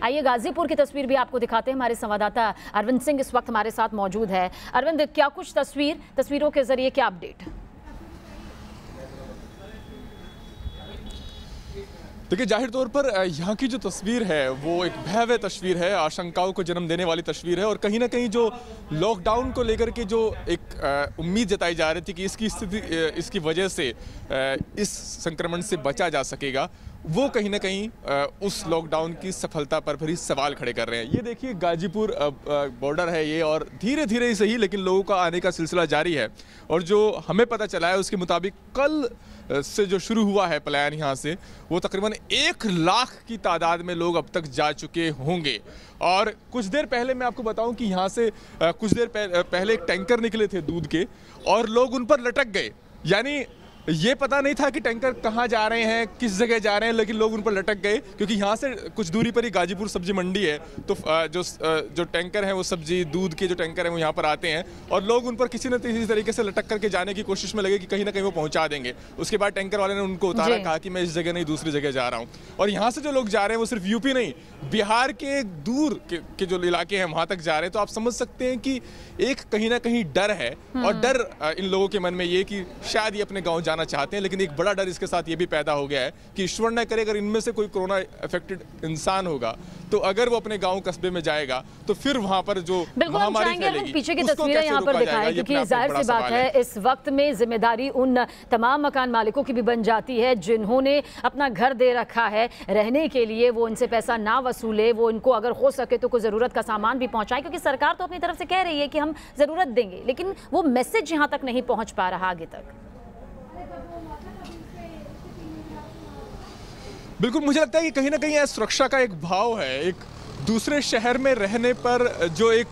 आइए गाजीपुर की तस्वीर भी आपको दिखाते हैं। हमारे संवाददाता अरविंद सिंह इस वक्त हमारे साथ मौजूद है। अरविंद, क्या कुछ तस्वीरों के जरिए क्या अपडेट? देखिए, जाहिर तौर पर यहाँ की जो तस्वीर है वो एक भयावह तस्वीर है, आशंकाओं को जन्म देने वाली तस्वीर है। और कहीं ना कहीं जो लॉकडाउन को लेकर के जो एक उम्मीद जताई जा रही थी कि इसकी स्थिति इसकी वजह से इस संक्रमण से बचा जा सकेगा, वो कहीं ना कहीं उस लॉकडाउन की सफलता पर भी सवाल खड़े कर रहे हैं। ये देखिए, गाजीपुर बॉर्डर है ये, और धीरे धीरे ही सही लेकिन लोगों का आने का सिलसिला जारी है। और जो हमें पता चला है उसके मुताबिक कल से जो शुरू हुआ है प्लान यहाँ से, वो तकरीबन 1 लाख की तादाद में लोग अब तक जा चुके होंगे। और कुछ देर पहले मैं आपको बताऊं कि यहाँ से कुछ देर पहले एक टैंकर निकले थे दूध के, और लोग उन पर लटक गए। यानी ये पता नहीं था कि टैंकर कहाँ जा रहे हैं, किस जगह जा रहे हैं, लेकिन लोग उन पर लटक गए क्योंकि यहाँ से कुछ दूरी पर ही गाजीपुर सब्जी मंडी है। तो जो टैंकर हैं वो सब्जी दूध के जो टैंकर हैं वो यहाँ पर आते हैं, और लोग उन पर किसी न किसी तरीके से लटक करके जाने की कोशिश में लगे कि कहीं ना कहीं वो पहुँचा देंगे। उसके बाद टैंकर वाले ने उनको उतारा, कहा कि मैं इस जगह नहीं दूसरी जगह जा रहा हूँ। और यहाँ से जो लोग जा रहे हैं वो सिर्फ यूपी नहीं, बिहार के दूर के जो इलाके हैं वहाँ तक जा रहे हैं। तो आप समझ सकते हैं कि एक कहीं ना कहीं डर है, और डर इन लोगों के मन में ये कि शायद ये अपने गाँव जाना चाहते हैं। लेकिन एक बड़ा डर इसके साथ ये भी पैदा हो गया है कि ईश्वर न करे अगर इनमें से कोई कोरोना अफेक्टेड इंसान होगा, तो अगर वो अपने गांव कस्बे में जाएगा तो फिर वहां पर जो महामारी फैलेगी, पीछे की तस्वीरें यहाँ पर दिखाएं, क्योंकि जाहिर सी बात है इस वक्त में जिम्मेदारी उन तमाम मकान मालिकों की भी बन जाती है जिन्होंने अपना घर दे रखा है रहने के लिए। वो इनसे पैसा ना वसूले, वो इनको अगर हो सके तो कोई ज़रूरत का सामान भी पहुंचाए, क्योंकि सरकार तो अपनी तरफ से कह रही है कि हम ज़रूरत देंगे, लेकिन वो मैसेज यहाँ तक नहीं पहुँच पा रहा आगे तक। बिल्कुल, मुझे लगता है कि कहीं ना कहीं सुरक्षा का एक भाव है। एक दूसरे शहर में रहने पर जो एक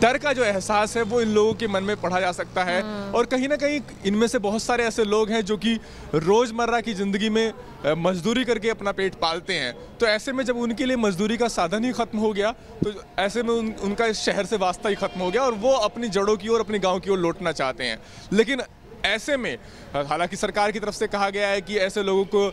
डर का जो एहसास है वो इन लोगों के मन में पढ़ा जा सकता है। और कहीं ना कहीं इनमें से बहुत सारे ऐसे लोग हैं जो कि रोज़मर्रा की ज़िंदगी में मजदूरी करके अपना पेट पालते हैं। तो ऐसे में जब उनके लिए मजदूरी का साधन ही खत्म हो गया, तो ऐसे में उनका इस शहर से वास्ता ही खत्म हो गया, और वो अपनी जड़ों की ओर, अपने गाँव की ओर लौटना चाहते हैं। लेकिन ऐसे में हालांकि सरकार की तरफ से कहा गया है कि ऐसे लोगों को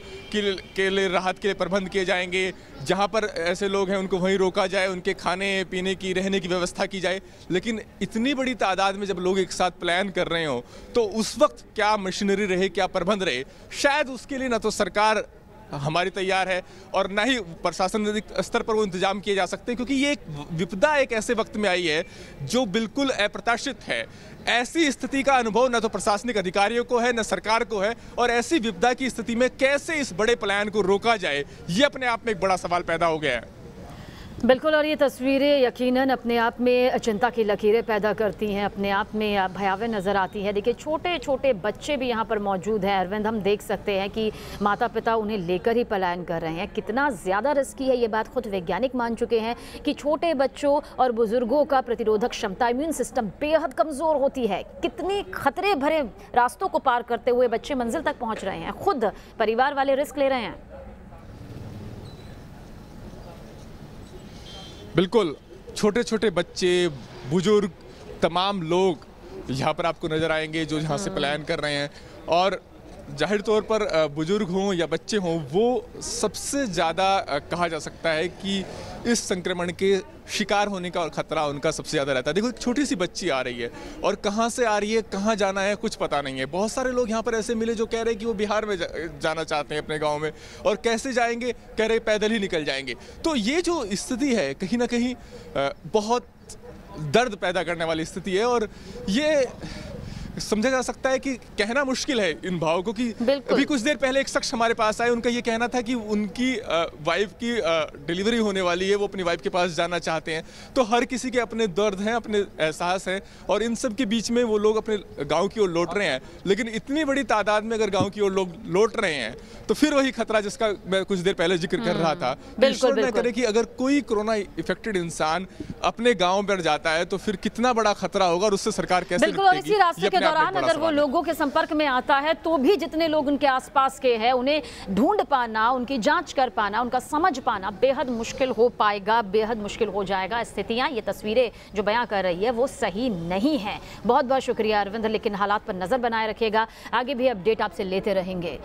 के लिए राहत के लिए प्रबंध किए जाएंगे, जहां पर ऐसे लोग हैं उनको वहीं रोका जाए, उनके खाने पीने की रहने की व्यवस्था की जाए। लेकिन इतनी बड़ी तादाद में जब लोग एक साथ प्लान कर रहे हो, तो उस वक्त क्या मशीनरी रहे, क्या प्रबंध रहे, शायद उसके लिए ना तो सरकार हमारी तैयार है और ना ही प्रशासन स्तर पर वो इंतजाम किए जा सकते हैं, क्योंकि ये एक विपदा एक ऐसे वक्त में आई है जो बिल्कुल अप्रत्याशित है। ऐसी स्थिति का अनुभव न तो प्रशासनिक अधिकारियों को है, न सरकार को है, और ऐसी विपदा की स्थिति में कैसे इस बड़े प्लान को रोका जाए, ये अपने आप में एक बड़ा सवाल पैदा हो गया है। बिल्कुल, और ये तस्वीरें यकीनन अपने आप में चिंता की लकीरें पैदा करती हैं, अपने आप में भयावह नज़र आती है। देखिए, छोटे छोटे बच्चे भी यहाँ पर मौजूद हैं अरविंद, हम देख सकते हैं कि माता पिता उन्हें लेकर ही पलायन कर रहे हैं। कितना ज़्यादा रिस्की है ये बात खुद वैज्ञानिक मान चुके हैं कि छोटे बच्चों और बुज़ुर्गों का प्रतिरोधक क्षमता, इम्यून सिस्टम बेहद कमज़ोर होती है। कितनी खतरे भरे रास्तों को पार करते हुए बच्चे मंजिल तक पहुँच रहे हैं, खुद परिवार वाले रिस्क ले रहे हैं। बिल्कुल, छोटे छोटे बच्चे, बुजुर्ग, तमाम लोग यहाँ पर आपको नज़र आएंगे जो यहाँ से पलायन कर रहे हैं। और जाहिर तौर पर बुजुर्ग हों या बच्चे हों, वो सबसे ज़्यादा कहा जा सकता है कि इस संक्रमण के शिकार होने का और ख़तरा उनका सबसे ज़्यादा रहता है। देखो, एक छोटी सी बच्ची आ रही है, और कहाँ से आ रही है, कहाँ जाना है, कुछ पता नहीं है। बहुत सारे लोग यहाँ पर ऐसे मिले जो कह रहे हैं कि वो बिहार में जाना चाहते हैं अपने गांव में, और कैसे जाएंगे, कह रहे पैदल ही निकल जाएंगे। तो ये जो स्थिति है कहीं ना कहीं बहुत दर्द पैदा करने वाली स्थिति है, और ये समझा जा सकता है कि कहना मुश्किल है इन भावों को। कि अभी कुछ देर पहले एक शख्स हमारे पास आए, उनका ये कहना था कि उनकी वाइफ की डिलीवरी होने वाली है, वो अपनी वाइफ के पास जाना चाहते हैं। तो हर किसी के अपने दर्द हैं, अपने एहसास हैं, और इन सब के बीच में वो लोग अपने गांव की ओर लौट रहे हैं। लेकिन इतनी बड़ी तादाद में अगर गांव की ओर लोग लौट रहे हैं, तो फिर वही खतरा जिसका मैं कुछ देर पहले जिक्र कर रहा था, ईश्वर न करे कि अगर कोई कोरोना इफेक्टेड इंसान अपने गाँव में जाता है तो फिर कितना बड़ा खतरा होगा, और उससे सरकार कैसे निपटेगी। दौरान अगर वो लोगों के संपर्क में आता है तो भी जितने लोग उनके आसपास के हैं, उन्हें ढूंढ पाना, उनकी जांच कर पाना, उनका समझ पाना बेहद मुश्किल हो पाएगा, बेहद मुश्किल हो जाएगा। स्थितियां, ये तस्वीरें जो बयां कर रही है वो सही नहीं है। बहुत बहुत शुक्रिया अरविंद, लेकिन हालात पर नजर बनाए रखिएगा, आगे भी अपडेट आपसे लेते रहेंगे।